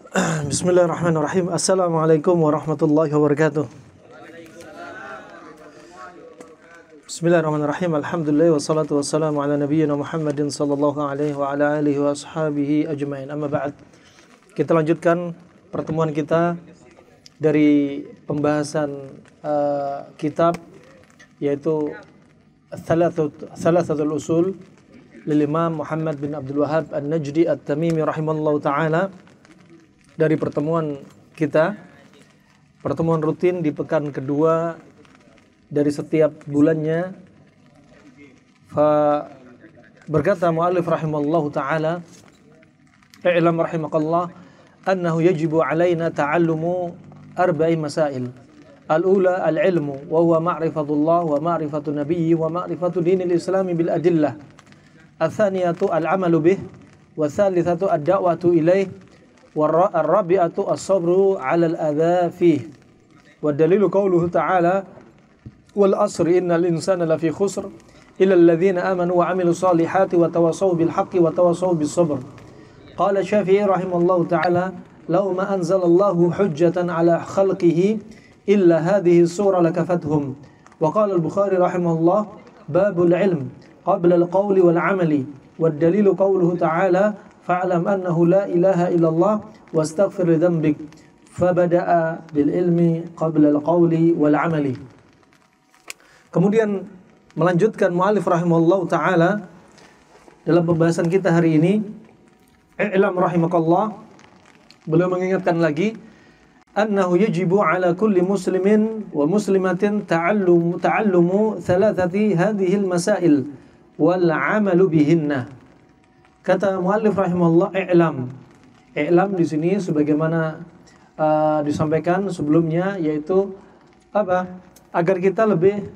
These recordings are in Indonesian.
Bismillahirrahmanirrahim. Assalamualaikum warahmatullahi wabarakatuh. Bismillahirrahmanirrahim. Alhamdulillah wassalatu wassalamu ala nabiyyina Muhammadin sallallahu alaihi wa ala alihi wa ashabihi ajmain. Amma ba'd. Kita lanjutkan pertemuan kita dari pembahasan kitab yaitu Thalathatul Usul lil Imam Muhammad bin Abdul Wahhab An-Najdi At-Tamimi rahimallahu taala. Dari pertemuan kita, pertemuan rutin di pekan kedua dari setiap bulannya. Berkata muallif rahimallahu taala, "I'lam rahimakallah annahu yajibu alaina ta'allumu arba'i masail. Al-ula al-ilmu wa huwa ma'rifatullah wa ma'rifatu nabiyyi wa ma'rifatu dinil islami bil adillah. Al-thaniyatu al-amalu bih wa thalithatu ad-da'watu ilaih. والرابعة الصبر على الأذى فيه والدليل قوله تعالى والعصر إن الإنسان لفي خسر إلا الذين آمنوا وعملوا الصالحات وتواصوا بالحق وتواصوا بالصبر. قال الشافعي رحمه الله تعالى لو ما أنزل الله حجة على خلقه إلا هذه السورة لكفتهم. وقال البخاري رحمه الله باب العلم قبل القول والعمل والدليل قوله تعالى fa'lam annahu la ilaha illallah wastaghfir lidhanbik fabada'a bil ilmi qabla al-qawli wal 'amali. Kemudian melanjutkan muallif rahimahullahu taala dalam pembahasan kita hari ini, i'lam rahimakallah, beliau mengingatkan lagi annahu yajibu ala kulli muslimin wa muslimatin ta'allumu thalathati hadhihi al-masail wal 'amalu bihinna. Kata muallif rahimahullah, i'lam di sini sebagaimana disampaikan sebelumnya, yaitu apa? Agar kita lebih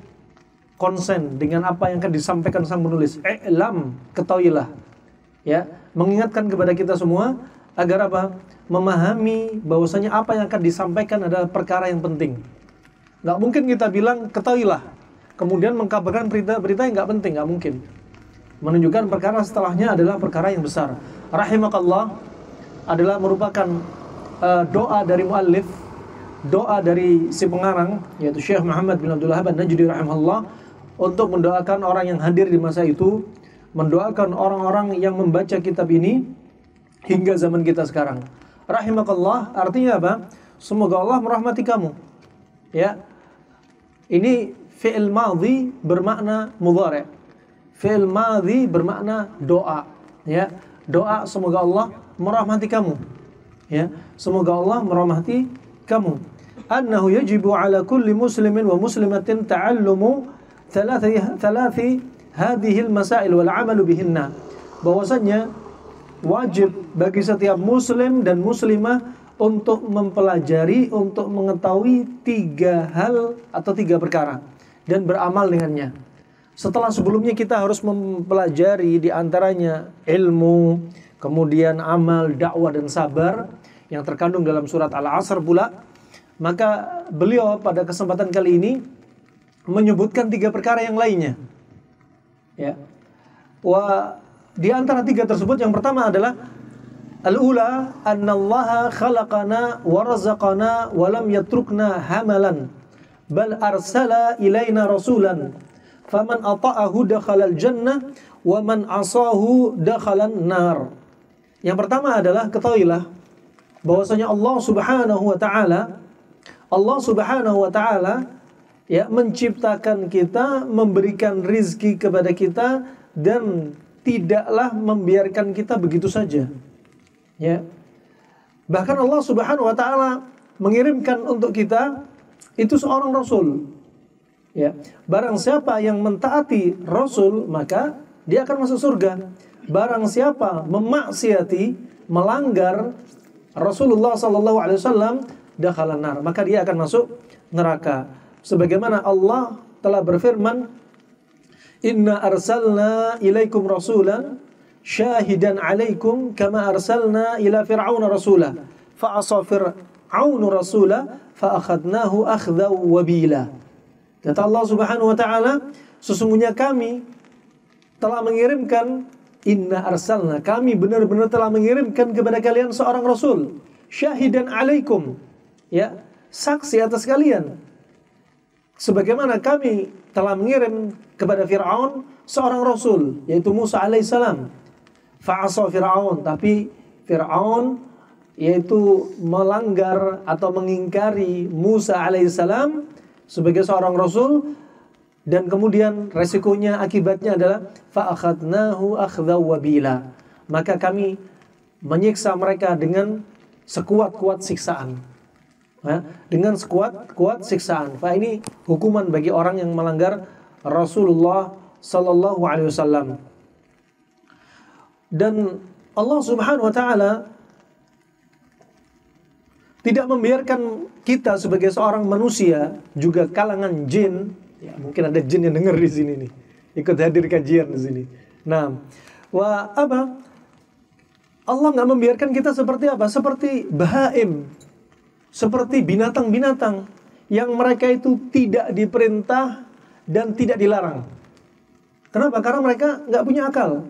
konsen dengan apa yang akan disampaikan sang penulis. I'lam, ketahuilah. Ya, mengingatkan kepada kita semua agar apa? Memahami bahwasanya apa yang akan disampaikan adalah perkara yang penting. Enggak mungkin kita bilang ketahuilah, kemudian mengkabarkan berita-berita yang enggak penting, enggak mungkin. Menunjukkan perkara setelahnya adalah perkara yang besar. Rahimakallah adalah merupakan doa dari muallif, doa dari si pengarang yaitu Syekh Muhammad bin Abdul Wahhab An-Najdi rahimahullah, untuk mendoakan orang yang hadir di masa itu, mendoakan orang-orang yang membaca kitab ini hingga zaman kita sekarang. Rahimakallah artinya apa? Semoga Allah merahmati kamu. Ya. Ini fi'il madhi bermakna mudhari'. Fi'il madhi bermakna doa, ya. Doa semoga Allah merahmati kamu. Ya, semoga Allah merahmati kamu. Annahu yajibu ala kulli muslimin wa muslimatin ta'allumu thalathi hadhihi al-masail wal 'amalu bihinna. Bahwasanya wajib bagi setiap muslim dan muslimah untuk mempelajari, untuk mengetahui tiga hal atau tiga perkara dan beramal dengannya. Setelah sebelumnya kita harus mempelajari di antaranya ilmu, kemudian amal, dakwah dan sabar yang terkandung dalam surat Al-Asr pula. Maka beliau pada kesempatan kali ini menyebutkan tiga perkara yang lainnya. Ya. Di antara tiga tersebut yang pertama adalah al-ula annallaha khalaqana wa razaqana wa lam yatrukna hamalan bal arsala ilaina rasulan. Faman ata'ahu dakhalal jannah wa man asahu dakhalan nar. Yang pertama adalah ketahuilah bahwasanya Allah Subhanahu wa taala ya menciptakan kita, memberikan rizki kepada kita dan tidaklah membiarkan kita begitu saja. Ya. Bahkan Allah Subhanahu wa taala mengirimkan untuk kita itu seorang rasul. Ya, barang siapa yang mentaati Rasul maka dia akan masuk surga. Barang siapa memaksiati, melanggar Rasulullah sallallahu alaihi wasallam, dakhalan nar, maka dia akan masuk neraka. Sebagaimana Allah telah berfirman, "Inna arsalna ilaikum rasulan syahidan alaikum kama arsalna ila fir'auna rasula fa asa fir'aunu rasula fa akhadnahu akhdaw wabila." Kata Allah Subhanahu wa taala, sesungguhnya kami telah mengirimkan, inna arsalna, kami benar-benar telah mengirimkan kepada kalian seorang rasul syahidan 'alaikum, ya, saksi atas kalian. Sebagaimana kami telah mengirim kepada Fir'aun seorang rasul, yaitu Musa alaihissalam. Fa'asa Fir'aun, tapi Fir'aun yaitu melanggar atau mengingkari Musa alaihissalam sebagai seorang rasul, dan kemudian resikonya, akibatnya adalah fa'akhadnahu akhdaw wabila, maka kami menyiksa mereka dengan sekuat-kuat siksaan. Dengan sekuat-kuat siksaan. Ini hukuman bagi orang yang melanggar Rasulullah sallallahu alaihi wasallam. Dan Allah Subhanahu wa taala tidak membiarkan kita sebagai seorang manusia, juga kalangan jin, ya, mungkin ada jin yang dengar di sini nih, ikut hadir kajian di sini. Nah, Allah nggak membiarkan kita seperti apa? Seperti bahaim, seperti binatang-binatang yang mereka itu tidak diperintah dan tidak dilarang. Kenapa? Karena mereka nggak punya akal.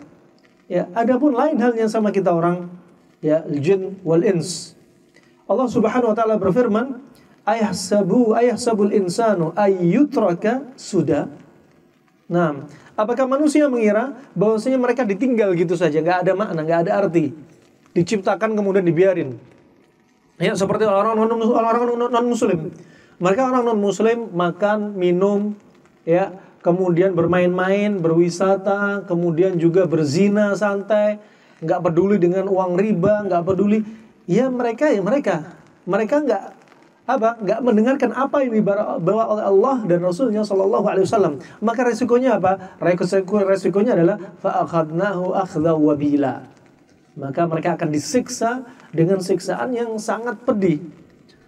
Ya, adapun lain halnya sama kita orang, ya, jin wal ins. Allah Subhanahu wa taala berfirman, ayahsabul insanu ayyutraka suda. Nah, apakah manusia mengira bahwasanya mereka ditinggal gitu saja, nggak ada makna, nggak ada arti, diciptakan kemudian dibiarin? Ya, seperti orang-orang non-muslim. Mereka orang non-muslim makan, minum, ya, kemudian bermain-main, berwisata, kemudian juga berzina santai, nggak peduli dengan uang riba, nggak peduli. Ya mereka nggak mendengarkan apa yang dibawa oleh Allah dan Rasulnya Shallallahu Alaihi Wasallam. Maka resikonya apa? Resikonya adalah fa'akhadnahu akhdaw wabila. Maka mereka akan disiksa dengan siksaan yang sangat pedih.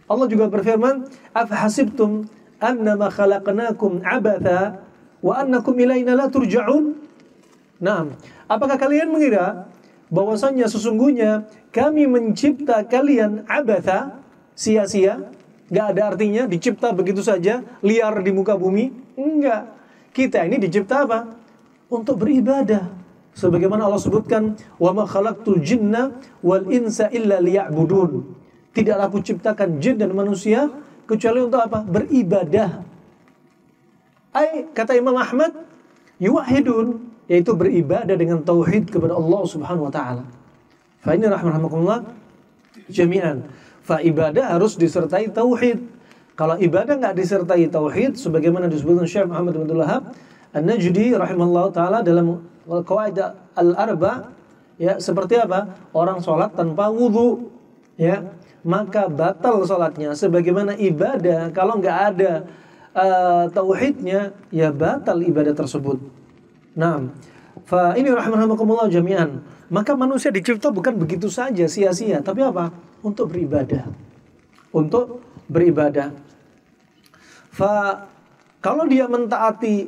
Allah juga berfirman, afahasibtum annama khalaqnakum abatha wa annakum ilaina la turja'un. Nah, apakah kalian mengira bahwasanya sesungguhnya kami mencipta kalian abatha, sia-sia, gak ada artinya, dicipta begitu saja, liar di muka bumi? Enggak. Kita ini dicipta apa? Untuk beribadah. Sebagaimana Allah sebutkan, wa ma khalaqtul jinna wal insa illa liya'budun. Tidaklah aku ciptakan jin dan manusia kecuali untuk apa? Beribadah. Kata Imam Ahmad, yuwahidun, yaitu beribadah dengan tauhid kepada Allah Subhanahu wa taala. Fa ini rahmatullah jami'an. Fa ibadah harus disertai tauhid. Kalau ibadah enggak disertai tauhid, sebagaimana disebutkan Syekh Muhammad bin Abdul Wahhab An-Najdi rahimahullah taala dalam Qawaid al-Arba, ya, seperti apa? Orang sholat tanpa wudu, ya, maka batal sholatnya. Sebagaimana ibadah kalau nggak ada tauhidnya, ya batal ibadah tersebut. Nah, fa ini rahimakumullah jami'an. Maka manusia dicipta bukan begitu saja sia-sia, tapi apa? Untuk beribadah. Untuk beribadah. Fa kalau dia mentaati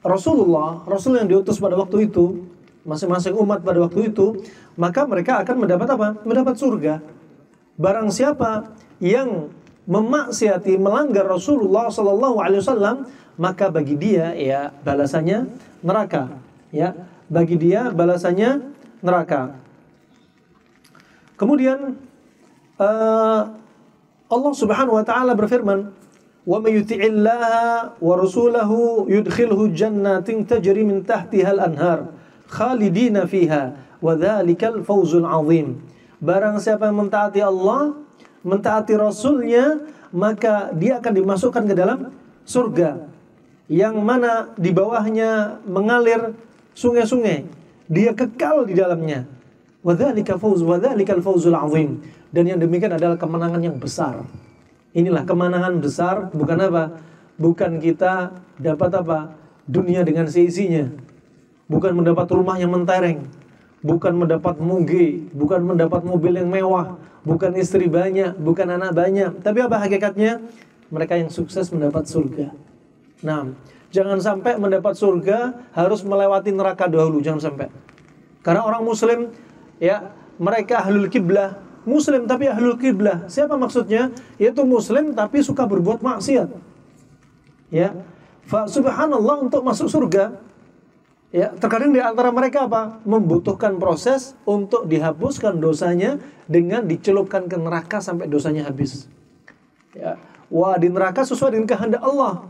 Rasulullah, Rasul yang diutus pada waktu itu, masing-masing umat pada waktu itu, maka mereka akan mendapat apa? Mendapat surga. Barang siapa yang memaksiati, melanggar Rasulullah sallallahu alaihi wasallam, maka bagi dia, ya, balasannya neraka. Ya, bagi dia balasannya neraka. Kemudian Allah Subhanahu wa taala berfirman, wa may yuti'illaha wa rasulahu yudkhilhu jannatin tajri min tahtiha al-anhar khalidina fiha wa dzalikal fawzul 'adzim. Barang siapa yang mentaati Allah, mentaati Rasulnya, maka dia akan dimasukkan ke dalam surga yang mana di bawahnya mengalir sungai-sungai. Dia kekal di dalamnya. Wa dzalikal fawzul 'adzim. Dan yang demikian adalah kemenangan yang besar. Inilah kemenangan besar, bukan apa? Bukan kita dapat apa? Dunia dengan seisinya. Bukan mendapat rumah yang mentereng. Bukan mendapat moge. Bukan mendapat mobil yang mewah. Bukan istri banyak. Bukan anak banyak. Tapi apa hakikatnya? Mereka yang sukses mendapat surga. Nah, jangan sampai mendapat surga harus melewati neraka dahulu. Jangan sampai. Karena orang muslim, ya, mereka ahlul kiblah. Muslim tapi ahlul kiblah. Siapa maksudnya? Yaitu muslim tapi suka berbuat maksiat. Ya. Fa subhanallah, untuk masuk surga, Ya, terkadang di antara mereka apa? Membutuhkan proses untuk dihapuskan dosanya dengan dicelupkan ke neraka sampai dosanya habis. Ya. Wah, di neraka sesuai dengan kehendak Allah.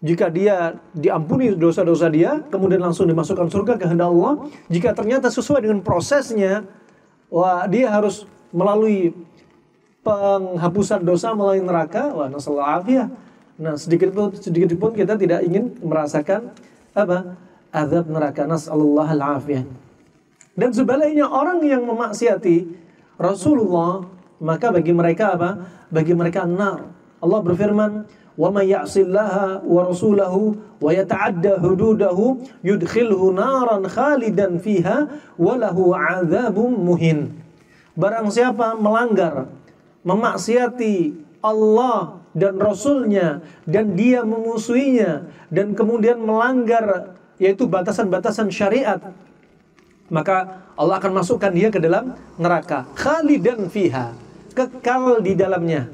Jika dia diampuni dosa-dosa dia, kemudian langsung dimasukkan surga kehendak Allah. Jika ternyata sesuai dengan prosesnya, wah, dia harus melalui penghapusan dosa melalui neraka. Wah, nasallahu afiyah. Nah, sedikit pun kita tidak ingin merasakan apa? Azab neraka. Nasallallahu al-afiyah. Dan sebaliknya orang yang memaksiati Rasulullah, maka bagi mereka apa? Bagi mereka nar. Allah berfirman, "Wa may ya'sillaha wa rasulahu wa yata'adda hududahu yudkhilhu naran khalidan fiha wa lahu 'adzabun muhin." Barang siapa melanggar, memaksiati Allah dan Rasulnya, dan dia memusuhinya, dan kemudian melanggar yaitu batasan-batasan syariat, maka Allah akan masukkan dia ke dalam neraka. Khalidan fiha, kekal di dalamnya.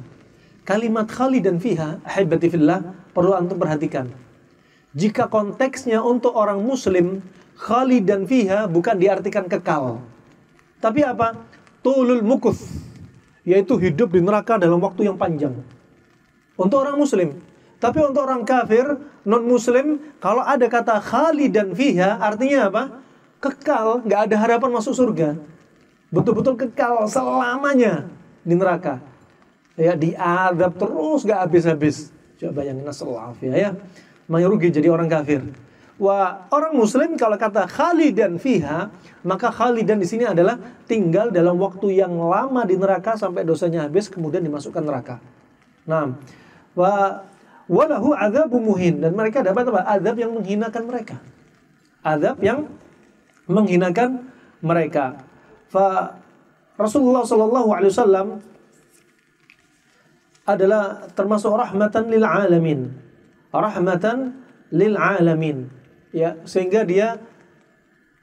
Kalimat khalidan fiha, ahibati fillah, perlu antum perhatikan. Jika konteksnya untuk orang muslim, khalidan fiha bukan diartikan kekal, tapi apa? Tulul mukuth, yaitu hidup di neraka dalam waktu yang panjang. Untuk orang muslim. Tapi untuk orang kafir, non-muslim, kalau ada kata khalidan fiha, artinya apa? Kekal, nggak ada harapan masuk surga. Betul-betul kekal selamanya di neraka. Ya, diadab terus nggak habis-habis. Coba bayangin, nasallahu alaihi ya. Rugi jadi orang kafir. Wah, orang muslim kalau kata khalidan fiha, maka khalidan di sini adalah tinggal dalam waktu yang lama di neraka sampai dosanya habis kemudian dimasukkan neraka. Nah, walahu adzabun muhin, dan mereka dapat apa? Azab yang menghinakan mereka. Azab yang menghinakan mereka. Rasulullah sallallahu alaihi wasallam adalah termasuk rahmatan lil alamin. Rahmatan lil alamin. Ya, sehingga dia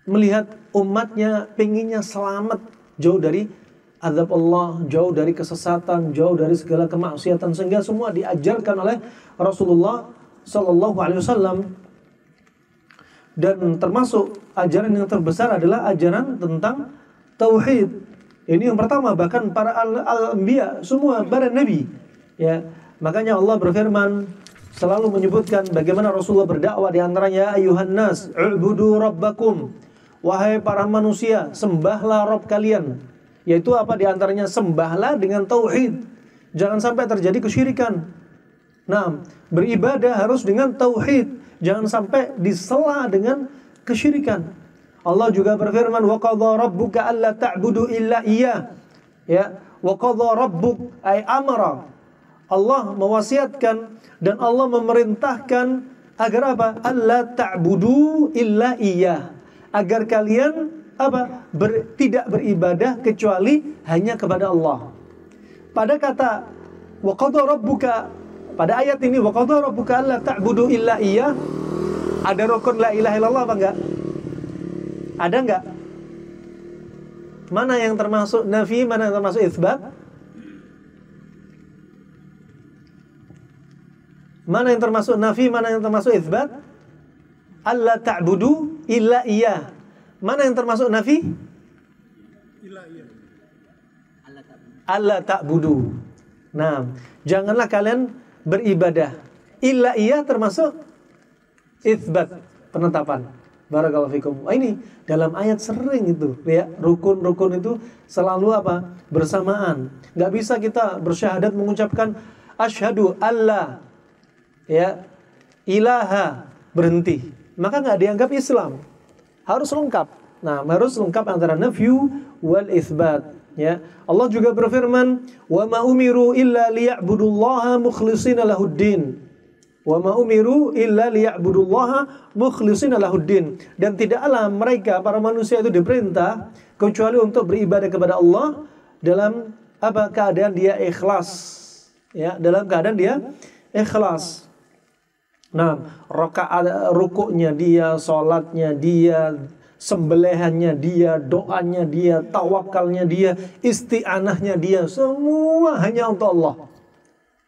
melihat umatnya pengennya selamat jauh dari azab Allah, jauh dari kesesatan, jauh dari segala kemaksiatan, sehingga semua diajarkan oleh Rasulullah sallallahu alaihi wasallam. Dan termasuk ajaran yang terbesar adalah ajaran tentang tauhid. Ini yang pertama, bahkan para al-anbiya semua para nabi. Ya, makanya Allah berfirman selalu menyebutkan bagaimana Rasulullah berdakwah, di antaranya ayuhan nas ubudu rabbakum, wahai para manusia, sembahlah Rabb kalian. Yaitu apa? Di antaranya sembahlah dengan tauhid. Jangan sampai terjadi kesyirikan. Nah, beribadah harus dengan tauhid. Jangan sampai disela dengan kesyirikan. Allah juga berfirman, wa qadha rabbuka alla ta'budu illa iyyah. Ya, wa qadha rabbuk ay amara. Allah mewasiatkan dan Allah memerintahkan agar apa? Alla ta'budu illa iyyah. Agar kalian apa? Tidak beribadah kecuali hanya kepada Allah. Pada kata wa qadha rabbuka, pada ayat ini wa qadha rabbuka alla ta'budu illa iyyah, ada rukun la ilaha illallah apa enggak? Ada enggak? Mana yang termasuk nafi, mana yang termasuk itsbat? Mana yang termasuk nafi, mana yang termasuk itsbat? Alla ta'budu illa iyyah. Mana yang termasuk nafi? Illa iyyah. Alla ta'budu. Nah, janganlah kalian beribadah. Illa iyyah termasuk itsbat, penetapan. Barakallahu fikum. Ini dalam ayat sering itu, ya, rukun-rukun itu selalu apa? Bersamaan. Enggak bisa kita bersyahadat mengucapkan asyhadu alla, ya, ilaha, berhenti. Maka enggak dianggap Islam. Harus lengkap. Nah, harus lengkap antara nafyu wal itsbat, ya. Allah juga berfirman, "Wa ma umiru illa liya'budullaha mukhlishina lahuddin." Wa ma umiru illa liya'budullaha mukhlishina lahuddin. Dan tidaklah mereka para manusia itu diperintah kecuali untuk beribadah kepada Allah dalam apa? Keadaan dia ikhlas. Ya, dalam keadaan dia ikhlas. Nah, rakaat rukuknya dia, salatnya dia, sembelihannya dia, doanya dia, tawakalnya dia, isti'anahnya dia, semua hanya untuk Allah.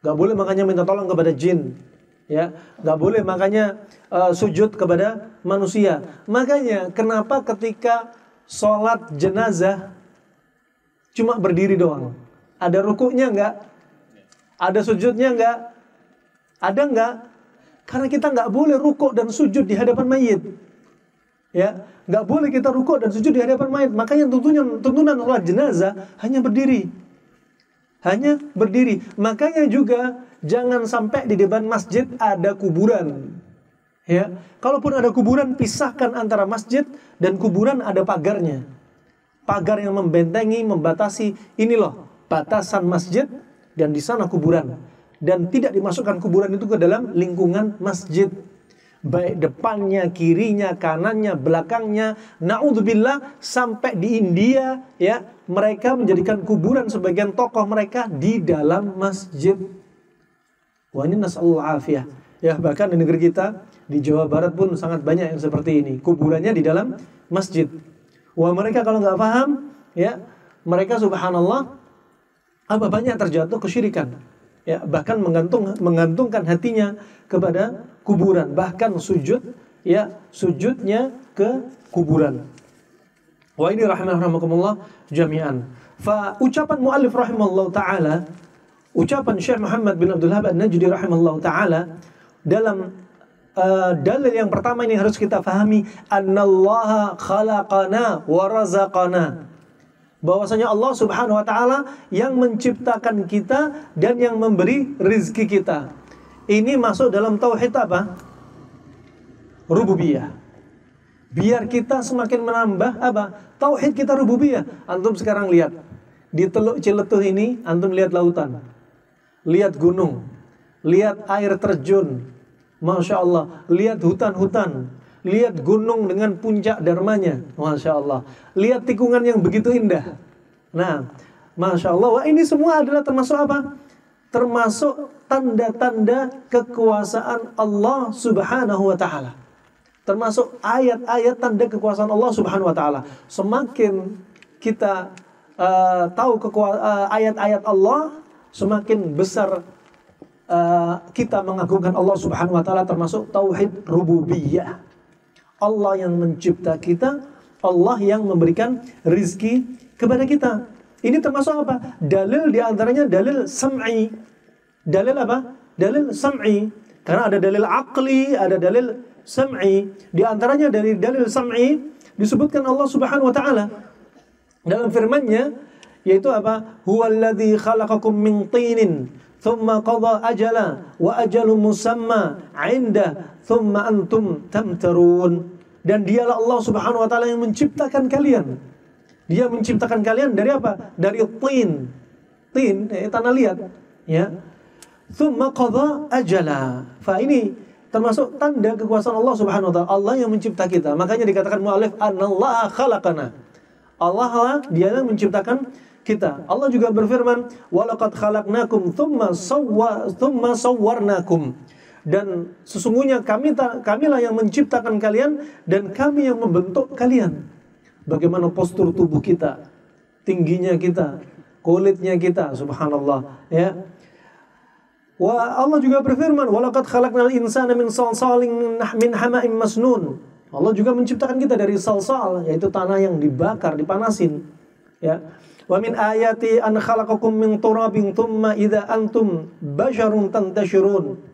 Gak boleh makanya minta tolong kepada jin. Ya, nggak boleh makanya sujud kepada manusia. Makanya kenapa ketika sholat jenazah cuma berdiri doang? Ada rukuknya nggak? Ada sujudnya nggak? Ada nggak? Karena kita nggak boleh rukuk dan sujud di hadapan mayit. Ya, nggak boleh kita rukuk dan sujud di hadapan mayit. Makanya tuntunan sholat jenazah hanya berdiri. Hanya berdiri. Makanya juga jangan sampai di depan masjid ada kuburan. Ya, kalaupun ada kuburan, pisahkan antara masjid dan kuburan, ada pagarnya. Pagar yang membentengi, membatasi, ini loh batasan masjid dan di sana kuburan. Dan tidak dimasukkan kuburan itu ke dalam lingkungan masjid. Baik depannya, kirinya, kanannya, belakangnya. Na'udzubillah, sampai di India ya, mereka menjadikan kuburan sebagian tokoh mereka di dalam masjid. Wah, ini nas'allahu afiyah. Ya, bahkan di negeri kita, di Jawa Barat pun sangat banyak yang seperti ini. Kuburannya di dalam masjid. Wah, mereka kalau nggak paham, ya, mereka subhanallah, apa banyak terjatuh kesyirikan. Ya, bahkan menggantungkan hatinya kepada kuburan, bahkan sujud, ya, sujudnya ke kuburan. Wa ini rahimakumullah jami'an. Fa ucapan muallif rahimallahu taala, ucapan Syekh Muhammad bin Abdul Wahhab An-Najdi rahimallahu taala dalam dalil yang pertama ini harus kita pahami, annallaha khalaqana wa razaqana. Bahwasanya Allah Subhanahu wa taala yang menciptakan kita dan yang memberi rizki kita. Ini masuk dalam tauhid apa? Rububiyah. Biar kita semakin menambah apa? Tauhid kita rububiyah. Antum sekarang lihat di Teluk Ciletuh ini, antum lihat lautan, lihat gunung, lihat air terjun, Masya Allah, lihat hutan-hutan, lihat gunung dengan puncak darmanya, Masya Allah, lihat tikungan yang begitu indah. Nah, Masya Allah, wah, ini semua adalah termasuk apa? Termasuk tanda-tanda kekuasaan Allah Subhanahu wa ta'ala. Termasuk ayat-ayat tanda kekuasaan Allah Subhanahu wa ta'ala. Semakin kita tahu ayat-ayat Allah, semakin besar kita mengagungkan Allah Subhanahu wa ta'ala, termasuk tauhid rububiyah. Allah yang mencipta kita, Allah yang memberikan rizki kepada kita. Ini termasuk apa? Dalil diantaranya dalil sam'i. Dalil apa? Dalil sam'i. Karena ada dalil aqli, ada dalil sam'i. Di antaranya dari dalil sam'i disebutkan Allah Subhanahu wa ta'ala dalam firman-Nya, yaitu apa? Huwallazi khalaqakum min tinin thumma qadha ajala wa ajalun musamma 'inda thumma antum tamtarun. Dan dialah Allah Subhanahu wa ta'ala yang menciptakan kalian. Dia menciptakan kalian dari apa? Dari tin. Tin, tanah liat, ya. Thumma qadha ajala. Fa ini termasuk tanda kekuasaan Allah Subhanahu wa ta'ala. Allah yang mencipta kita. Makanya dikatakan mu'alif, anallaha khalaqana. Allah lah, dia yang menciptakan kita. Allah juga berfirman, walaqad khalaqnakum thumma sawwarnakum. Dan sesungguhnya kamilah yang menciptakan kalian dan kami yang membentuk kalian. Bagaimana postur tubuh kita, tingginya kita, kulitnya kita, subhanallah, ya. Wa Allah juga berfirman, walaqad khalaqnal insana min salsalin min hama'in masnun. Allah juga menciptakan kita dari salsal, yaitu tanah yang dibakar, dipanasin, ya. Wa min ayati an khalaqakum min turabin thumma idza antum basharun tantashirun.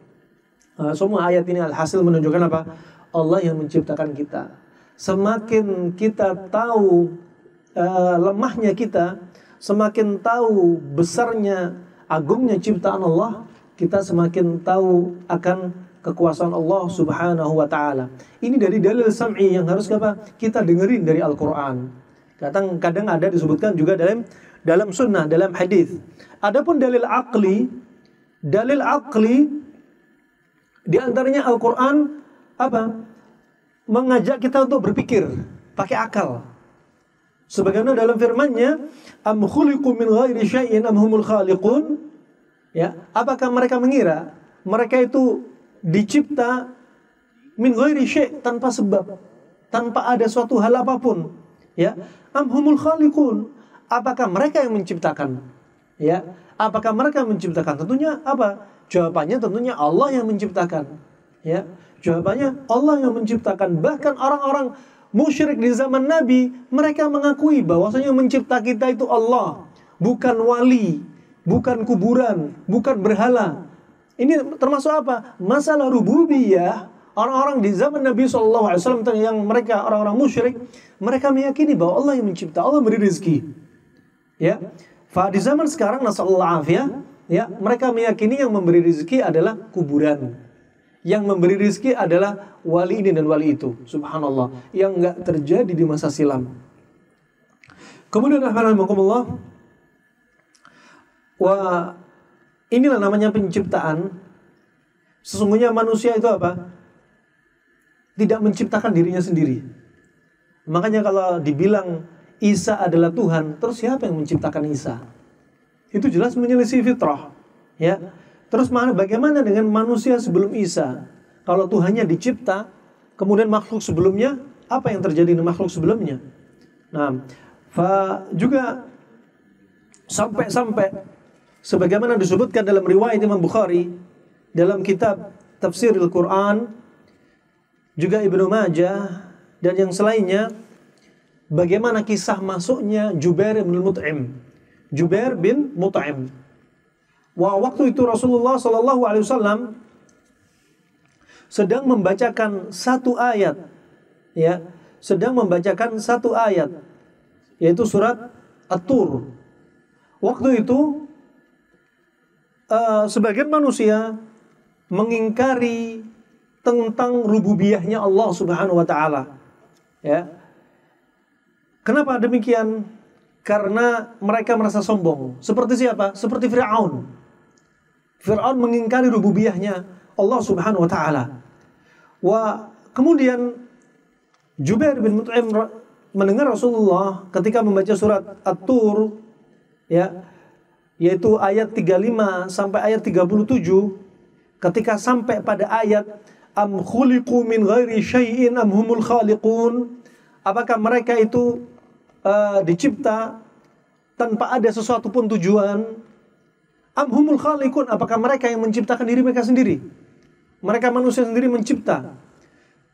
Semua ayat ini alhasil menunjukkan apa? Allah yang menciptakan kita. Semakin kita tahu lemahnya kita, semakin tahu besarnya, agungnya ciptaan Allah, kita semakin tahu akan kekuasaan Allah Subhanahu wa ta'ala. Ini dari dalil sam'i yang harus kita dengerin dari Al-Quran. Kadang ada disebutkan juga dalam sunnah, dalam hadis. Adapun dalil aqli di antaranya Al-Quran apa? Mengajak kita untuk berpikir pakai akal. Sebagaimana dalam firman-Nya, am khuliqu min ghairi syai'in am humul khaliqun. Ya, apakah mereka mengira mereka itu dicipta min ghairi syai', tanpa sebab, tanpa ada suatu hal apapun, ya? Am humul khaliqun, apakah mereka yang menciptakan? Ya, apakah mereka menciptakan? Tentunya apa? Jawabannya tentunya Allah yang menciptakan. Ya, jawabannya Allah yang menciptakan. Bahkan orang-orang musyrik di zaman Nabi, mereka mengakui bahwasanya yang mencipta kita itu Allah, bukan wali, bukan kuburan, bukan berhala. Ini termasuk apa? Masalah rububiyah. Orang-orang di zaman Nabi SAW yang mereka orang-orang musyrik, mereka meyakini bahwa Allah yang mencipta, Allah beri rezeki. Ya, di zaman sekarang nasallallahu afiyah, ya, mereka meyakini yang memberi rezeki adalah kuburan. Yang memberi rezeki adalah wali ini dan wali itu. Subhanallah. Yang enggak terjadi di masa silam. Kemudian alhamdulillah, inilah namanya penciptaan. Sesungguhnya manusia itu apa? Tidak menciptakan dirinya sendiri. Makanya kalau dibilang Isa adalah Tuhan, terus siapa yang menciptakan Isa? Itu jelas menyelisih fitrah, ya. Terus bagaimana dengan manusia sebelum Isa? Kalau Tuhannya dicipta, kemudian makhluk sebelumnya, apa yang terjadi dengan makhluk sebelumnya? Nah, juga sampai sebagaimana disebutkan dalam riwayat Imam Bukhari dalam kitab Tafsirul Quran, juga Ibnu Majah dan yang selainnya, bagaimana kisah masuknya Jubair bin Mut'im. Jubair bin Mut'im. Waktu itu Rasulullah SAW sedang membacakan satu ayat, ya, sedang membacakan satu ayat, yaitu surat At-Tur. Waktu itu sebagian manusia mengingkari tentang rububiyahnya Allah Subhanahu wa taala. Ya. Kenapa demikian? Karena mereka merasa sombong. Seperti siapa? Seperti Fir'aun. Fir'aun mengingkari rububiyahnya Allah Subhanahu wa taala. Kemudian Jubair bin Mut'im mendengar Rasulullah ketika membaca surat At-Tur, ya, yaitu ayat 35 sampai ayat 37, ketika sampai pada ayat am khuliqu min ghairi syai'in am humul khaliqun, apakah mereka itu dicipta tanpa ada sesuatu pun tujuan, am humul khaliqun, apakah mereka yang menciptakan diri mereka sendiri, mereka manusia sendiri mencipta,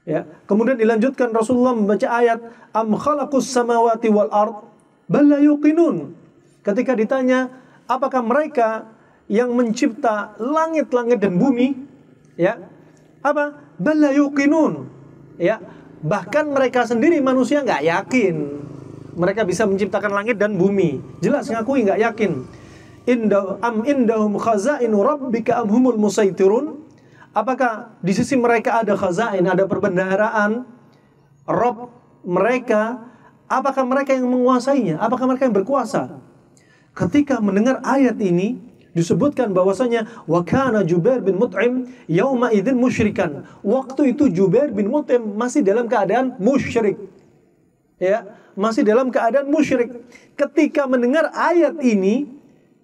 ya. Kemudian dilanjutkan Rasulullah membaca ayat am khalaqus samawati wal ard bal la yuqinun, ketika ditanya apakah mereka yang mencipta langit-langit dan bumi, ya, apa? Bal la yuqinun, ya, bahkan mereka sendiri manusia nggak yakin mereka bisa menciptakan langit dan bumi. Jelas ngakui nggak yakin. Indahum khazainu rabbika am humul musaitirun, apakah di sisi mereka ada khazain, ada perbendaharaan Rabb mereka, apakah mereka yang menguasainya, apakah mereka yang berkuasa? Ketika mendengar ayat ini disebutkan bahwasanya wa kana Jubair bin Mut'im yauma idzin musyrikan. Waktu itu Jubair bin Mut'im masih dalam keadaan musyrik. Ya, masih dalam keadaan musyrik. Ketika mendengar ayat ini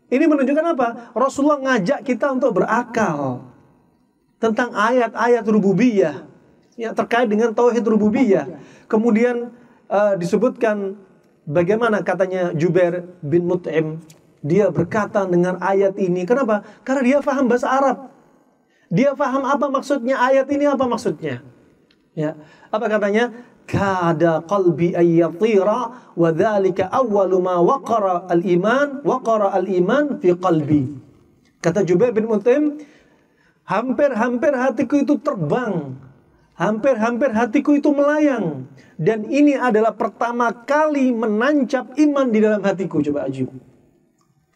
menunjukkan apa? Rasulullah ngajak kita untuk berakal tentang ayat-ayat rububiyah, ya, terkait dengan tauhid rububiyah. Kemudian disebutkan bagaimana katanya Jubair bin Mut'im, dia berkata dengan ayat ini. Kenapa? Karena dia faham bahasa Arab. Dia faham apa maksudnya ayat ini, apa maksudnya. Ya, apa katanya? Kada qalbi ayyatira wa dzalika awwalu ma waqara al-iman fi qalbi. Kata Jubair bin Mut'im, hampir-hampir hatiku itu terbang, hampir-hampir hatiku itu melayang, dan ini adalah pertama kali menancap iman di dalam hatiku. Coba ajib.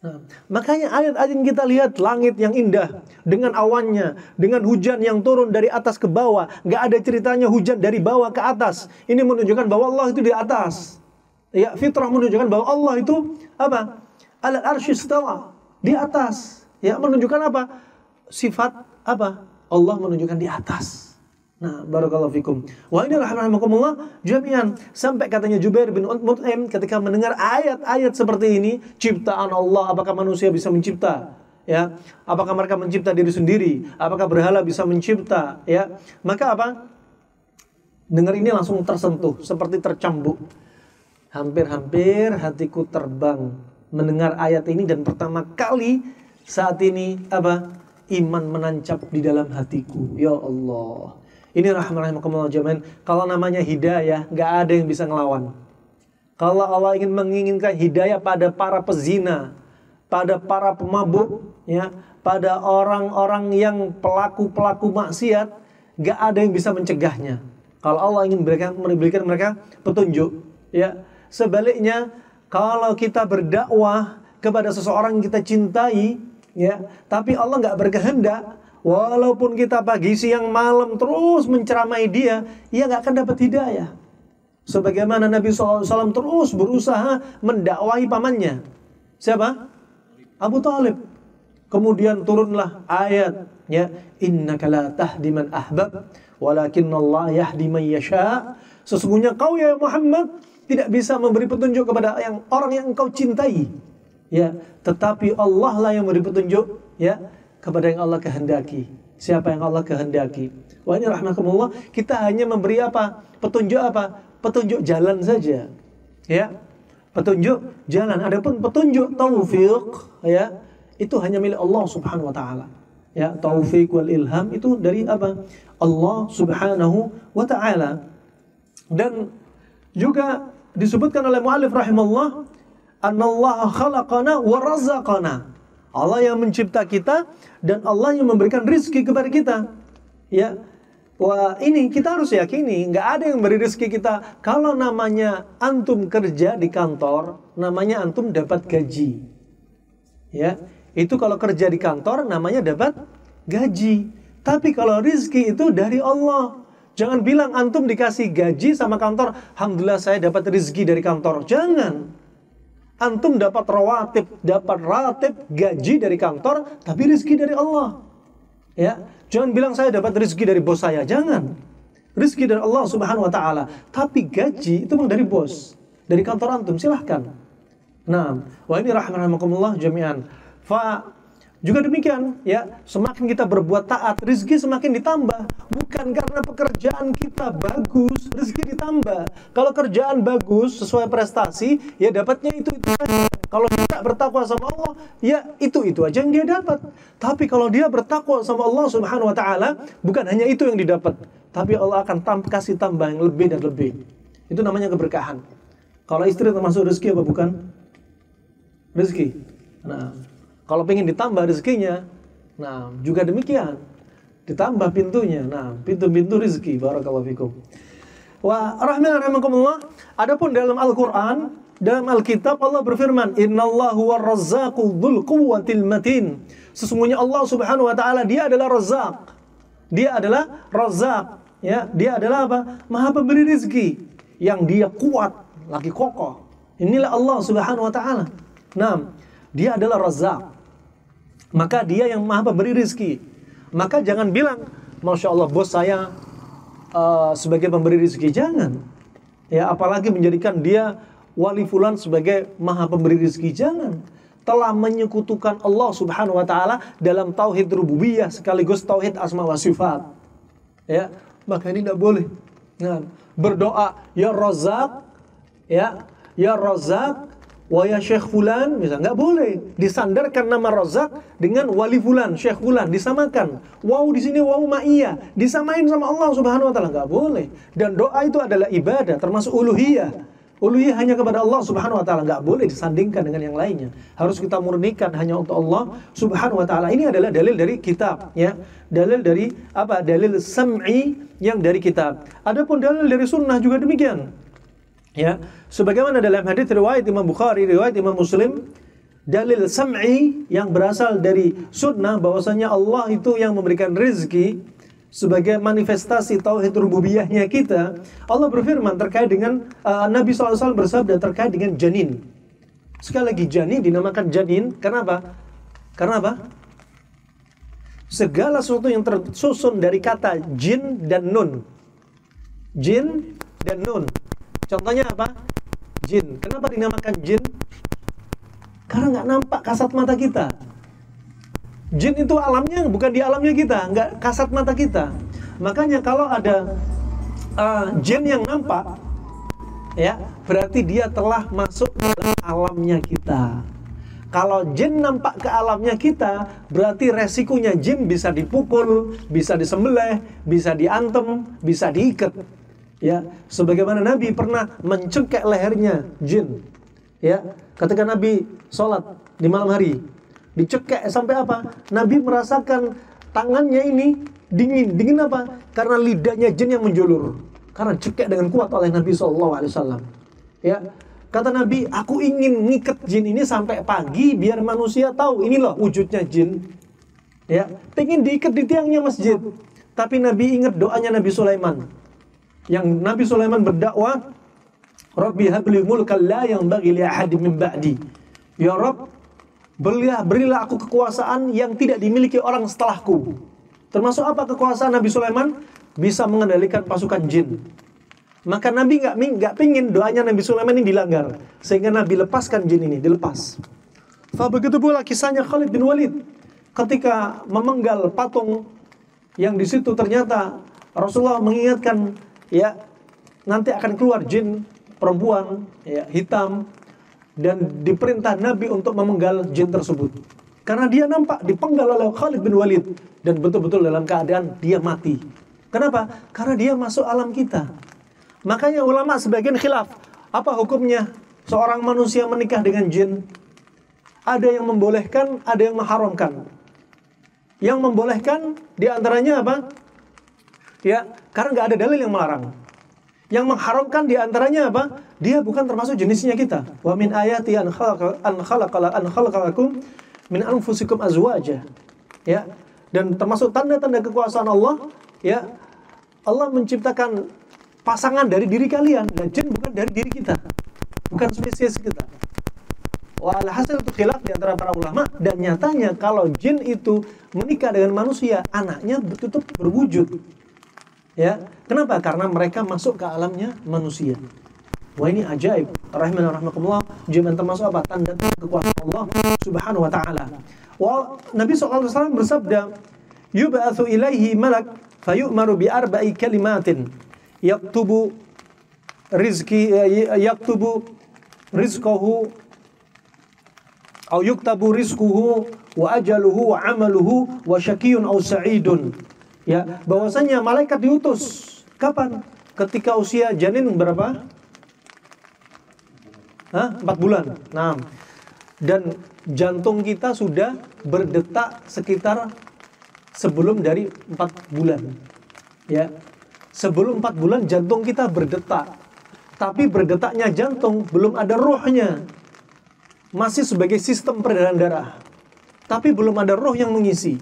Nah, makanya ayat-ayat yang kita lihat, langit yang indah dengan awannya, dengan hujan yang turun dari atas ke bawah, nggak ada ceritanya hujan dari bawah ke atas. Ini menunjukkan bahwa Allah itu di atas. Ya, fitrah menunjukkan bahwa Allah itu apa? Alal arsy istawa, di atas. Ya, menunjukkan apa? Sifat apa? Allah menunjukkan di atas. Nah, barakallahu fikum. Wa inilah rahimakumullah jami'an, sampai katanya Jubair bin Mut'im ketika mendengar ayat-ayat seperti ini, ciptaan Allah, apakah manusia bisa mencipta? Ya, apakah mereka mencipta diri sendiri? Apakah berhala bisa mencipta? Ya, maka apa? Dengar ini langsung tersentuh, seperti tercambuk. Hampir-hampir hatiku terbang mendengar ayat ini, dan pertama kali saat ini apa? iman menancap di dalam hatiku. Ya Allah. Ini rahmatullah jamaah. Kalau namanya hidayah, nggak ada yang bisa ngelawan. Kalau Allah ingin menginginkan hidayah pada para pezina, pada para pemabuk, ya, pada orang-orang yang pelaku-pelaku maksiat, nggak ada yang bisa mencegahnya. Kalau Allah ingin berikan mereka petunjuk, ya. Sebaliknya, kalau kita berdakwah kepada seseorang yang kita cintai, ya, tapi Allah nggak berkehendak, walaupun kita pagi, siang, malam terus menceramai dia, ia nggak akan dapat hidayah. Sebagaimana Nabi SAW terus berusaha mendakwahi pamannya. Siapa? Abu Talib. Kemudian turunlah ayat, ya, innaka la tahdi man ahbab, walakinnallaha yahdi man yasha. Sesungguhnya kau ya Muhammad tidak bisa memberi petunjuk kepada orang yang engkau cintai. Ya, tetapi Allah lah yang memberi petunjuk, ya, kepada yang Allah kehendaki. Siapa yang Allah kehendaki. Wah, ini rahmatullah, kita hanya memberi apa? Petunjuk apa? Petunjuk jalan saja. Ya. Petunjuk jalan. Adapun petunjuk taufik, ya, itu hanya milik Allah Subhanahu wa taala. Ya, taufik wal ilham itu dari apa? Allah Subhanahu wa taala. Dan juga disebutkan oleh muallif rahimahullah, "Anallaha khalaqana wa razaqana." Allah yang mencipta kita dan Allah yang memberikan rizki kepada kita. Ya. Wah, ini kita harus yakini, nggak ada yang beri rezeki kita. Kalau namanya antum kerja di kantor, namanya antum dapat gaji. Ya, itu kalau kerja di kantor namanya dapat gaji. Tapi kalau rezeki itu dari Allah. Jangan bilang antum dikasih gaji sama kantor, alhamdulillah saya dapat rezeki dari kantor. Jangan. Antum dapat ratib gaji dari kantor, tapi rezeki dari Allah. Ya, jangan bilang saya dapat rezeki dari bos saya. Jangan. Rezeki dari Allah Subhanahu wa taala. Tapi gaji itu memang dari bos, dari kantor antum. Silahkan. Nah, wah ini rahmatullah jami'an. Juga demikian, ya, semakin kita berbuat taat, rezeki semakin ditambah. Bukan karena pekerjaan kita bagus, rezeki ditambah. Kalau kerjaan bagus sesuai prestasi, ya dapatnya itu saja. Kalau kita bertakwa sama Allah, ya itu aja yang dia dapat. Tapi kalau dia bertakwa sama Allah Subhanahu wa taala, bukan hanya itu yang didapat, tapi Allah akan kasih tambah yang lebih dan lebih. Itu namanya keberkahan. Kalau istri termasuk rezeki apa bukan? Rezeki. Nah, kalau pengen ditambah rezekinya, nah juga demikian, ditambah pintunya. Nah, pintu-pintu rezeki. Barakallahu fikum. Wa rahmatullah. Adapun dalam Al-Qur'an, dalam Alkitab Allah berfirman, "Innallahu war-razzaqu dzul quwwatil matin." Sesungguhnya Allah Subhanahu wa taala dia adalah Razzaq. Dia adalah Razzaq, ya. Dia adalah apa? Maha pemberi rezeki yang dia kuat, lagi kokoh. Inilah Allah Subhanahu wa taala. Nah, dia adalah Razzaq. Maka dia yang maha pemberi rezeki. Maka jangan bilang, Masya Allah bos saya sebagai pemberi rezeki. Jangan. Ya, apalagi menjadikan dia wali fulan sebagai maha pemberi rezeki. Jangan. Telah menyekutukan Allah Subhanahu wa taala dalam tauhid rububiyah sekaligus tauhid asma wa sifat. Ya, maka ini tidak boleh. Nah, berdoa ya Razzaq, ya Razzaq wa ya Syekh fulan, misalnya nggak boleh disandarkan nama Razzaq dengan wali fulan, Syekh fulan, disamakan. Wow di sini wow ma'iyah, disamain sama Allah Subhanahu wa taala, nggak boleh. Dan doa itu adalah ibadah, termasuk uluhiyah. Uluhiyah hanya kepada Allah Subhanahu wa taala, nggak boleh disandingkan dengan yang lainnya. Harus kita murnikan hanya untuk Allah Subhanahu wa taala. Ini adalah dalil dari kitab, ya. Dalil dari apa? Dalil sam'i yang dari kitab. Adapun dalil dari sunnah juga demikian. Ya, sebagaimana dalam hadis riwayat Imam Bukhari, riwayat Imam Muslim, dalil sam'i yang berasal dari sunnah bahwasanya Allah itu yang memberikan rezeki sebagai manifestasi tauhid rububiyahnya kita. Allah berfirman terkait dengan Nabi SAW bersabda terkait dengan janin. Sekali lagi janin dinamakan janin karena apa? Karena apa? Segala sesuatu yang tersusun dari kata jin dan nun. Jin dan nun. Contohnya apa? Jin. Kenapa dinamakan jin? Karena nggak nampak kasat mata kita. Jin itu alamnya bukan di alamnya kita, nggak kasat mata kita. Makanya kalau ada jin yang nampak, ya berarti dia telah masuk dalam alamnya kita. Kalau jin nampak ke alamnya kita, berarti resikonya jin bisa dipukul, bisa disembelih, bisa diantem, bisa diikat. Ya, sebagaimana Nabi pernah mencengkek lehernya jin. Ya, ketika Nabi sholat di malam hari, dicekek sampai apa? Nabi merasakan tangannya ini dingin. Dingin apa? Karena lidahnya jin yang menjulur. Karena cekek dengan kuat oleh Nabi SAW. Ya, kata Nabi, aku ingin ngikat jin ini sampai pagi biar manusia tahu ini loh wujudnya jin. Ya, pengen diikat di tiangnya masjid. Tapi Nabi ingat doanya Nabi Sulaiman. Yang Nabi Sulaiman berdakwah, Rabbi habli mulkan la yanbaghi li ahadin min ba'di. Ya Rabb, berilah aku kekuasaan yang tidak dimiliki orang setelahku. Termasuk apa kekuasaan Nabi Sulaiman? Bisa mengendalikan pasukan jin. Maka Nabi nggak pingin doanya Nabi Sulaiman ini dilanggar, sehingga Nabi lepaskan jin ini, dilepas. Begitu pula kisahnya Khalid bin Walid ketika memenggal patung yang di situ ternyata Rasulullah mengingatkan, ya nanti akan keluar jin perempuan, ya hitam, dan diperintah Nabi untuk memenggal jin tersebut. Karena dia nampak dipenggal oleh Khalid bin Walid dan betul-betul dalam keadaan dia mati. Kenapa? Karena dia masuk alam kita. Makanya ulama sebagian khilaf, apa hukumnya seorang manusia menikah dengan jin? Ada yang membolehkan, ada yang mengharamkan. Yang membolehkan diantaranya apa? Ya, karena nggak ada dalil yang melarang. Yang mengharamkan diantaranya apa? Dia bukan termasuk jenisnya kita. Wa min ayati an khalaqalakum min anfusikum azwaja. Ya, dan termasuk tanda-tanda kekuasaan Allah, ya, Allah menciptakan pasangan dari diri kalian, dan jin bukan dari diri kita, bukan spesies kita. Walhasil itu khilaf di antara para ulama, dan nyatanya kalau jin itu menikah dengan manusia, anaknya tetap berwujud. Ya, kenapa? Karena mereka masuk ke alamnya manusia. Wah, ini ajaib. Rahimahullah, jin termasuk apa? Tanda kekuasaan Allah Subhanahu wa taala. Nabi SAW bersabda, "Yub'atsu ilaihi malak fayu'maru bi arba'i kalimatin." Yaktubu rizqahu atau yuktabu rizquhu wa ajaluhu wa amaluhu wa syaqiyun aw sa'idun. Ya, bahwasanya malaikat diutus kapan? Ketika usia janin berapa? 4 bulan. Nah, dan jantung kita sudah berdetak sekitar sebelum dari 4 bulan. Ya. Sebelum 4 bulan jantung kita berdetak. Tapi berdetaknya jantung belum ada rohnya. Masih sebagai sistem peredaran darah. Tapi belum ada roh yang mengisi.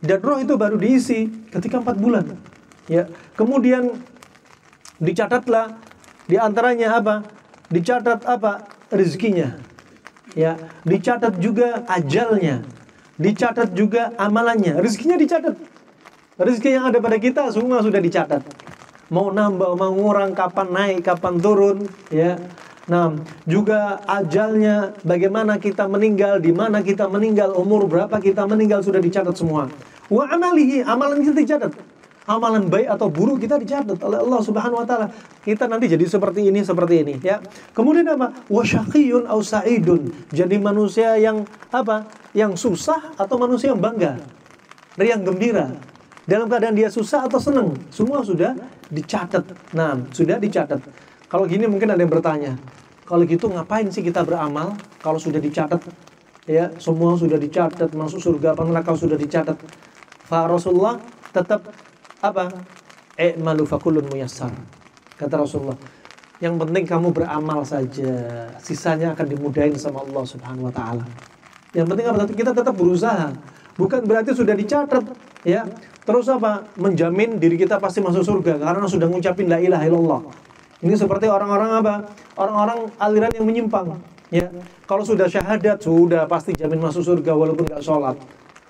Dan roh itu baru diisi ketika 4 bulan. Ya. Kemudian dicatatlah di antaranya apa? Dicatat apa? Rezekinya. Ya, dicatat juga ajalnya. Dicatat juga amalannya. Rezekinya dicatat. Rezeki yang ada pada kita semua sudah dicatat. Mau nambah, mau ngurang, kapan naik, kapan turun, ya. Nah, juga ajalnya, bagaimana kita meninggal, di mana kita meninggal, umur berapa kita meninggal sudah dicatat semua. Wa amalihi, amalan kita dicatat. Amalan baik atau buruk kita dicatat oleh Allah Subhanahu wa taala. Kita nanti jadi seperti ini, ya. Kemudian apa? Wa syaqiyun aw sa'idun. Jadi manusia yang apa? Yang susah atau manusia yang bangga, riang gembira. Dalam keadaan dia susah atau senang, semua sudah dicatat. Nah, sudah dicatat. Kalau gini mungkin ada yang bertanya, kalau gitu ngapain sih kita beramal kalau sudah dicatat? Ya, semua sudah dicatat, masuk surga apa neraka sudah dicatat. Fa Rasulullah tetap apa? I'malu fakullun muyassar. Kata Rasulullah, yang penting kamu beramal saja, sisanya akan dimudahin sama Allah Subhanahu wa taala. Yang penting apa? Kita tetap berusaha. Bukan berarti sudah dicatat, ya. Terus apa? Menjamin diri kita pasti masuk surga karena sudah ngucapin la ilaha illallah. Ini seperti orang-orang apa? Orang-orang aliran yang menyimpang, ya. Kalau sudah syahadat, sudah pasti jamin masuk surga walaupun enggak sholat,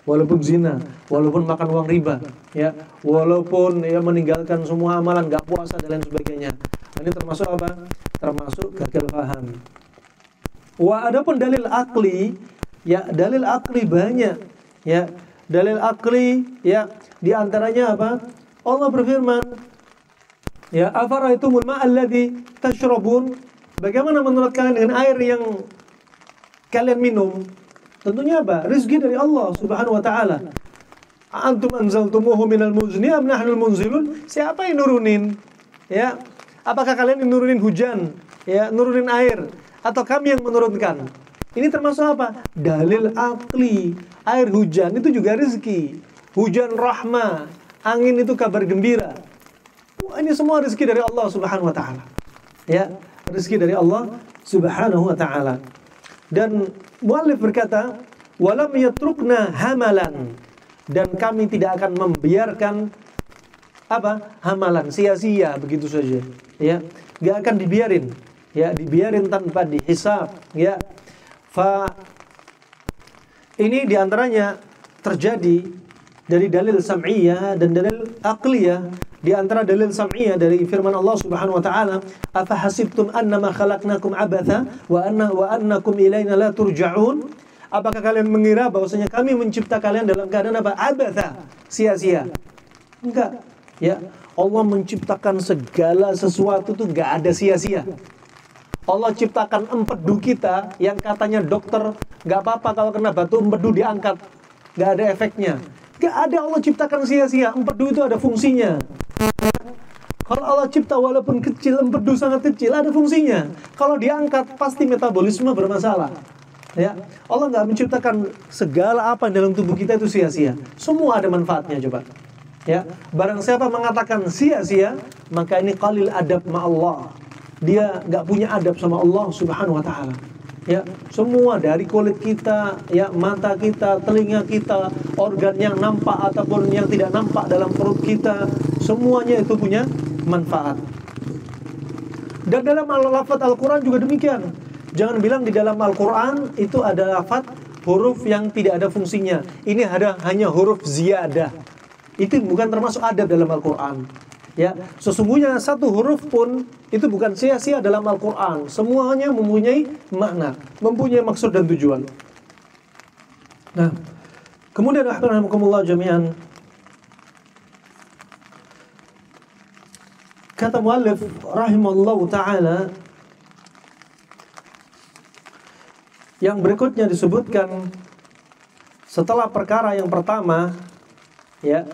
walaupun zina, walaupun makan uang riba, ya. Walaupun ya meninggalkan semua amalan, enggak puasa dan lain sebagainya. Ini termasuk apa? Termasuk gagal paham. Wah, adapun dalil akli, ya, dalil akli banyak, ya. Dalil akli, ya, di antaranya apa? Allah berfirman, ya, afara'aitumul ma'alladzi tashrabun? Bagaimana menurut kalian dengan air yang kalian minum? Tentunya apa? Rizki dari Allah Subhanahu wa taala. Antum anzaltumuhu minal muzni am nahnul munzilun? Siapa yang nurunin? Ya. Apakah kalian yang nurunin hujan? Ya, nurunin air atau kami yang menurunkan? Ini termasuk apa? Dalil akli. Air hujan itu juga rezeki. Hujan rahmah, angin itu kabar gembira. Wah, ini semua rezeki dari Allah Subhanahu wa taala. Ya, rezeki dari Allah Subhanahu wa taala. Dan muallif berkata, "Walam yatrukna hamalan." Dan kami tidak akan membiarkan apa? Hamalan sia-sia begitu saja. Ya, enggak akan dibiarin. Ya, dibiarin tanpa dihisab. Ya. Ini diantaranya terjadi dari dalil sam'iyah dan dalil aqliyah. Di antara dalil sam'iyah dari firman Allah Subhanahu wa taala, "Afa hasibtum annama khalaqnakum abatha wa annakum ilaina la turja'un?" Apakah kalian mengira bahwasanya kami mencipta kalian dalam keadaan apa? Abatha, sia-sia. Enggak. Ya, Allah menciptakan segala sesuatu itu enggak ada sia-sia. Allah ciptakan empedu kita yang katanya dokter enggak apa-apa kalau kena batu empedu diangkat, enggak ada efeknya. Enggak ada, Allah ciptakan sia-sia. Empedu itu ada fungsinya. Kalau Allah cipta walaupun kecil, empedu sangat kecil, ada fungsinya. Kalau diangkat pasti metabolisme bermasalah. Ya, Allah nggak menciptakan segala apa dalam tubuh kita itu sia-sia. Semua ada manfaatnya, coba. Ya, barang siapa mengatakan sia-sia, maka ini qalil adab ma Allah. Dia nggak punya adab sama Allah Subhanahu wa taala. Ya, semua dari kulit kita, ya, mata kita, telinga kita, organ yang nampak ataupun yang tidak nampak dalam perut kita, semuanya itu punya manfaat. Dan dalam lafaz Al-Quran juga demikian. Jangan bilang di dalam Al-Quran itu ada lafaz huruf yang tidak ada fungsinya. Ini hanya huruf ziyadah. Itu bukan termasuk adab dalam Al-Quran. Ya, sesungguhnya satu huruf pun itu bukan sia-sia dalam Al-Quran. Semuanya mempunyai makna, mempunyai maksud dan tujuan. Nah, kemudian rahimakumullah jami'an, kata muallif rahimallahu ta'ala, yang berikutnya disebutkan setelah perkara yang pertama, ya,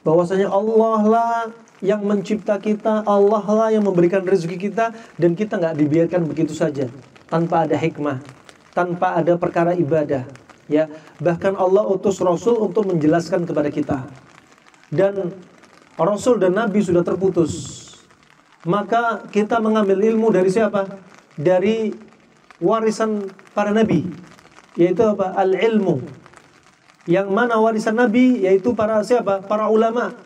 bahwasanya Allah lah yang mencipta kita, Allah lah yang memberikan rezeki kita, dan kita nggak dibiarkan begitu saja tanpa ada hikmah, tanpa ada perkara ibadah. Ya, bahkan Allah utus Rasul untuk menjelaskan kepada kita, dan Rasul dan Nabi sudah terputus. Maka kita mengambil ilmu dari siapa? Dari warisan para nabi, yaitu apa? Al-ilmu. Yang mana warisan nabi yaitu para siapa? Para ulama.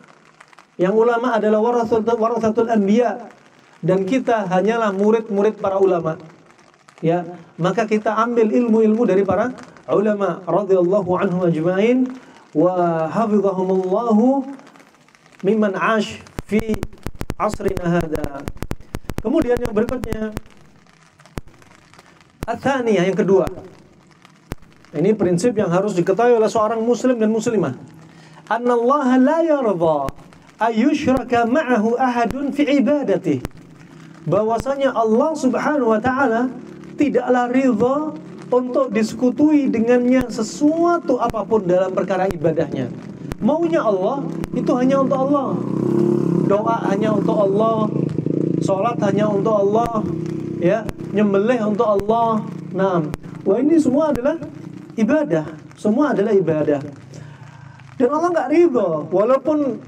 Yang ulama adalah warathatul anbiya, dan kita hanyalah murid-murid para ulama. Ya, maka kita ambil ilmu-ilmu dari para ulama radhiyallahu anhum ajma'in wa hafizahumullahu mimman 'ash fi asrina hada. Kemudian yang berikutnya, Ats-tsaniyah, yang kedua. Ini prinsip yang harus diketahui oleh seorang muslim dan muslimah. Annallaha la yarda ayyushraka ma'ahu ahadun fi ibadatihi. Bahwasanya Allah Subhanahu wa taala tidaklah ridha untuk disekutuai dengannya sesuatu apapun dalam perkara ibadahnya. Maunya Allah itu hanya untuk Allah. Doa hanya untuk Allah, salat hanya untuk Allah, ya, nyembelih untuk Allah. Nah, wah, ini semua adalah ibadah. Semua adalah ibadah. Dan Allah nggak ridha walaupun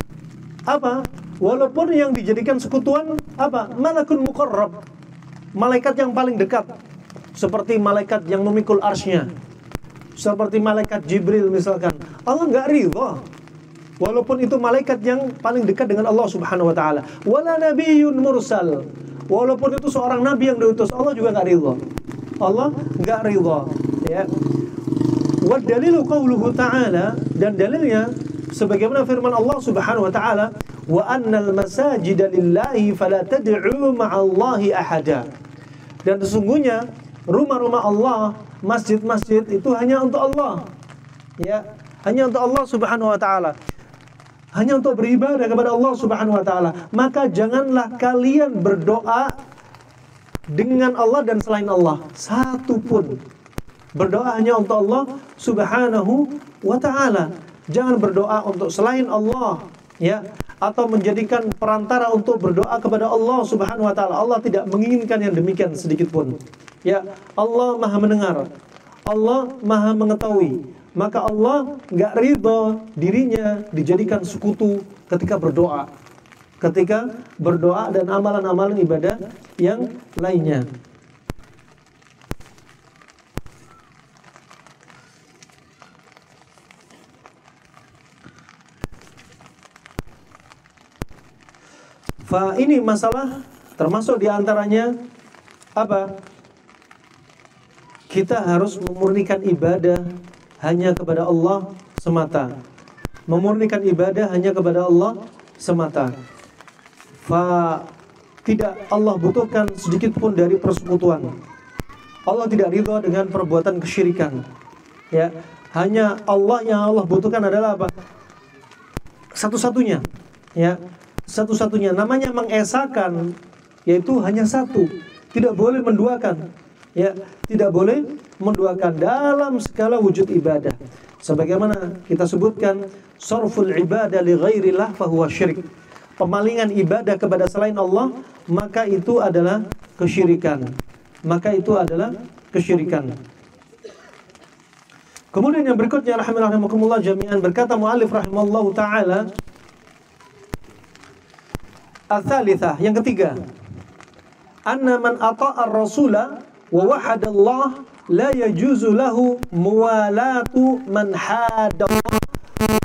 apa? Walaupun yang dijadikan sekutuan apa? Malakun muqarrab, malaikat yang paling dekat, seperti malaikat yang memikul arsy-Nya, seperti malaikat Jibril misalkan. Allah nggak ridha walaupun itu malaikat yang paling dekat dengan Allah Subhanahu wa taala. Wala nabiyyun mursal, walaupun itu seorang nabi yang diutus, Allah juga nggak ridha. Allah nggak ridha, ya. Wa dalilu qauluhu ta'ala, dan dalilnya sebagaimana firman Allah Subhanahu wa taala, wa annal masajida lillahi fala tad'u ma'allahi ahada. Dan sesungguhnya rumah-rumah Allah, masjid-masjid itu hanya untuk Allah. Ya, hanya untuk Allah Subhanahu wa taala. Hanya untuk beribadah kepada Allah Subhanahu wa taala. Maka janganlah kalian berdoa dengan Allah dan selain Allah satu pun. Berdoa hanya untuk Allah Subhanahu wa ta'ala. Jangan berdoa untuk selain Allah, ya, atau menjadikan perantara untuk berdoa kepada Allah Subhanahu wa ta'ala. Allah tidak menginginkan yang demikian sedikit pun. Ya, Allah Maha mendengar, Allah Maha mengetahui. Maka Allah nggak ridho dirinya dijadikan sekutu ketika berdoa. Ketika berdoa dan amalan-amalan ibadah yang lainnya. Ini masalah termasuk diantaranya apa? Kita harus memurnikan ibadah hanya kepada Allah semata. Memurnikan ibadah hanya kepada Allah semata. Tidak Allah butuhkan sedikit pun dari persekutuan. Allah tidak ridha dengan perbuatan kesyirikan. Ya, hanya Allah yang Allah butuhkan adalah apa? Satu-satunya. Ya. Satu-satunya, namanya mengesakan, yaitu hanya satu, tidak boleh menduakan, ya, tidak boleh menduakan dalam segala wujud ibadah. Sebagaimana kita sebutkan, sarful ibadah li ghairillah fahuwa syirik. Pemalingan ibadah kepada selain Allah, maka itu adalah kesyirikan. Maka itu adalah kesyirikan. Kemudian yang berikutnya, rahimakumullah jami'an, berkata mu'allif rahimallahu ta'ala, al-thalithah, yang ketiga, anna man ata'a ar-rasula wa wahada Allah la yajuzu lahu muwalatu man hada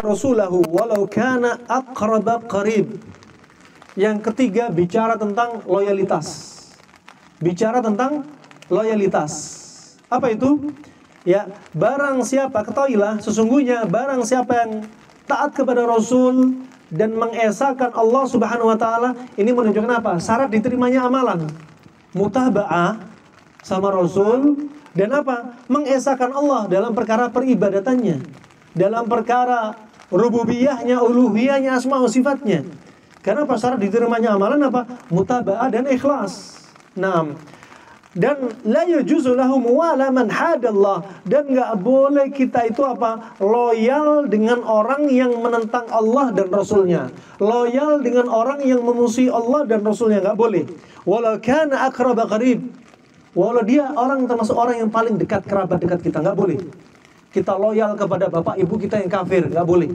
rasulahu walau kana aqraba qarib. Yang ketiga bicara tentang loyalitas. Bicara tentang loyalitas. Apa itu? Ya, barang siapa, ketahuilah sesungguhnya barang siapa yang taat kepada Rasul dan mengesahkan Allah Subhanahu wa ta'ala, ini menunjukkan apa? Syarat diterimanya amalan, mutaba'ah sama Rasul, dan apa? Mengesahkan Allah dalam perkara peribadatannya, dalam perkara rububiyahnya, uluhiyahnya, asma wa sifatnya. Karena apa? Syarat diterimanya amalan apa? Mutaba'ah dan ikhlas. Naam. Dan la yajuzu lahu muwala man hadallah, dan enggak boleh kita itu apa? Loyal dengan orang yang menentang Allah dan Rasulnya, loyal dengan orang yang memusuhi Allah dan Rasulnya, enggak boleh. Walau kana aqraba qarib, walau dia orang termasuk orang yang paling dekat, kerabat dekat kita, enggak boleh. Kita loyal kepada bapak ibu kita yang kafir, enggak boleh.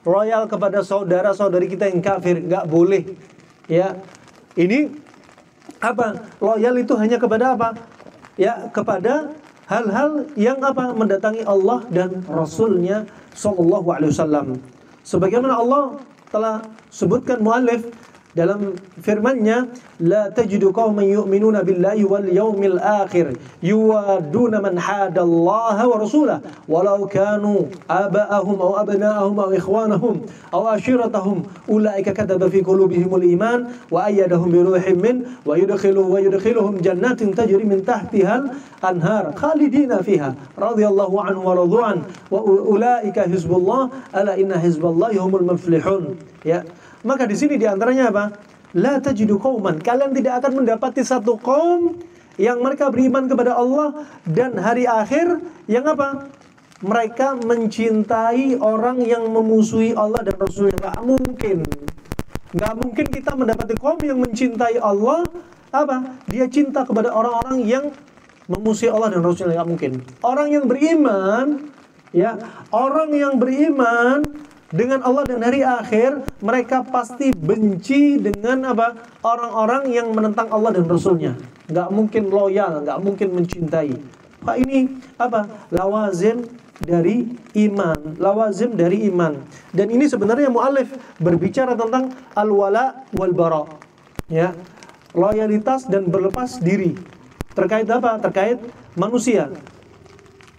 Loyal kepada saudara-saudari kita yang kafir, enggak boleh. Ya. Ini apa? Loyal itu hanya kepada apa? Ya, kepada hal-hal yang apa? Mendatangi Allah dan Rasulnya sallallahu alaihi wasallam. Sebagaimana Allah telah sebutkan muallif dalam firman-Nya, la tajidu qauman yu'minuna billahi wal yaumil akhir yuwaduna man hadallaha wa rasulahu walau kanu aba'ahum aw abna'ahum aw ikhwanahum aw ashiratahum ulaika kataba fi qulubihimul iman wa ayyadahum bi ruhin min wa yudkhiluhum jannatin tajri min tahtihal anhar khalidina fiha radhiyallahu anhu wa radu'an wa ulaika hizbullah ala inna hizballahi humul muflihun. Ya. Maka di sini diantaranya apa? La tajidu qauman, kalian tidak akan mendapati satu kaum yang mereka beriman kepada Allah dan hari akhir yang apa? Mereka mencintai orang yang memusuhi Allah dan Rasulnya. Nggak mungkin. Nggak mungkin kita mendapati kaum yang mencintai Allah apa? Dia cinta kepada orang-orang yang memusuhi Allah dan Rasulnya. Nggak mungkin. Orang yang beriman, ya, orang yang beriman dengan Allah dan hari akhir, mereka pasti benci dengan apa? Orang-orang yang menentang Allah dan Rasulnya. Nggak mungkin loyal, nggak mungkin mencintai. Pak, ini apa? Lawazim dari iman. Lawazim dari iman. Dan ini sebenarnya mu'allif berbicara tentang al-wala wal-bara. Ya. Loyalitas dan berlepas diri. Terkait apa? Terkait manusia.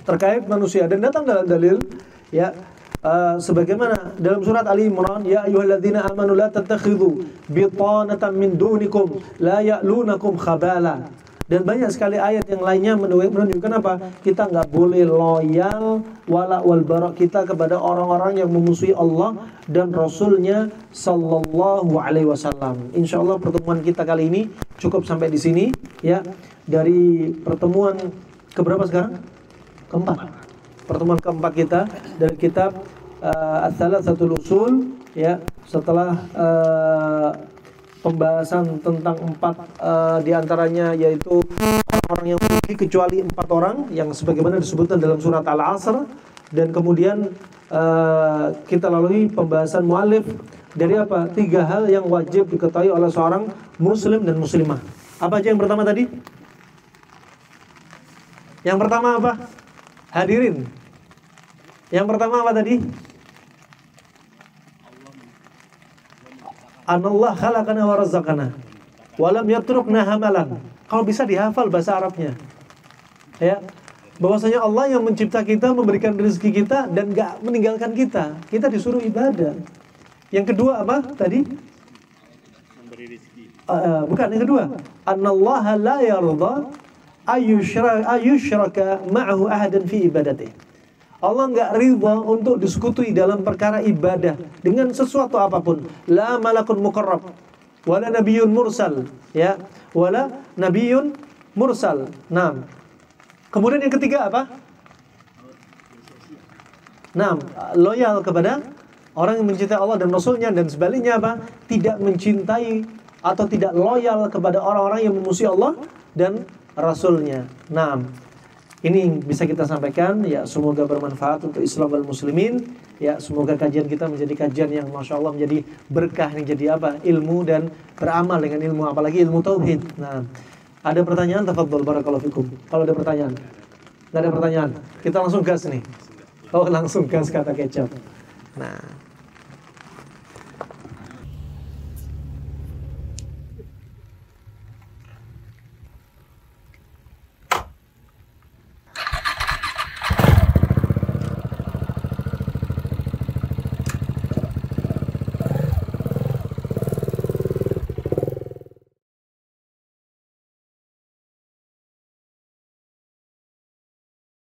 Terkait manusia. Dan datang dalam dalil, ya, sebagaimana dalam surat Ali Imran, ya ayyuhalladzina amanu la tattakhidhu bitanatan min dunikum la ya'lunakum khabala. Dan banyak sekali ayat yang lainnya menunjukkan apa? Kita nggak boleh loyal wala wal bara kita kepada orang-orang yang memusuhi Allah dan Rasulnya sallallahu alaihi wasallam. Insyaallah pertemuan kita kali ini cukup sampai di sini, ya. Dari pertemuan keberapa sekarang? keempat. Pertemuan keempat kita dari kitab Ats-Tsalatsatul Usul, ya, setelah pembahasan tentang empat diantaranya yaitu orang yang rugi kecuali 4 orang yang sebagaimana disebutkan dalam surat Al-Asr, dan kemudian kita lalui pembahasan mu'alif dari apa? 3 hal yang wajib diketahui oleh seorang muslim dan muslimah. Apa aja yang pertama tadi? Yang pertama apa? Hadirin. Yang pertama apa tadi? Anallah khalaqana wa razzaqana wa lam yatrukna hamalan. Kalau bisa dihafal bahasa Arabnya. Ya. Bahwasanya Allah yang mencipta kita, memberikan rezeki kita dan enggak meninggalkan kita. Kita disuruh ibadah. Yang kedua apa tadi? Memberi rezeki. Bukan, yang kedua. Anallaha la yarda ayyushraka ma'ahu ahadan fi ibadatihi. Allah enggak ridha untuk disekutuai dalam perkara ibadah dengan sesuatu apapun. La malakun muqarrab wala nabiyyun mursal, ya, wala nabiyyun mursal. Naam. Kemudian yang ketiga apa? Naam, loyal kepada orang yang mencintai Allah dan Rasulnya, dan sebaliknya apa? Tidak mencintai atau tidak loyal kepada orang-orang yang memusuhi Allah dan Rasulnya. Naam. Ini bisa kita sampaikan, ya, semoga bermanfaat untuk Islam wal muslimin. Ya, semoga kajian kita menjadi kajian yang Masya Allah menjadi berkah, nih, jadi apa? Ilmu dan beramal dengan ilmu, apalagi ilmu tauhid. Nah, ada pertanyaan? Tafadhol, barakallahu fikum. Kalau ada pertanyaan? Nggak ada pertanyaan? Kita langsung gas nih. Oh, langsung gas kata kecap. Nah,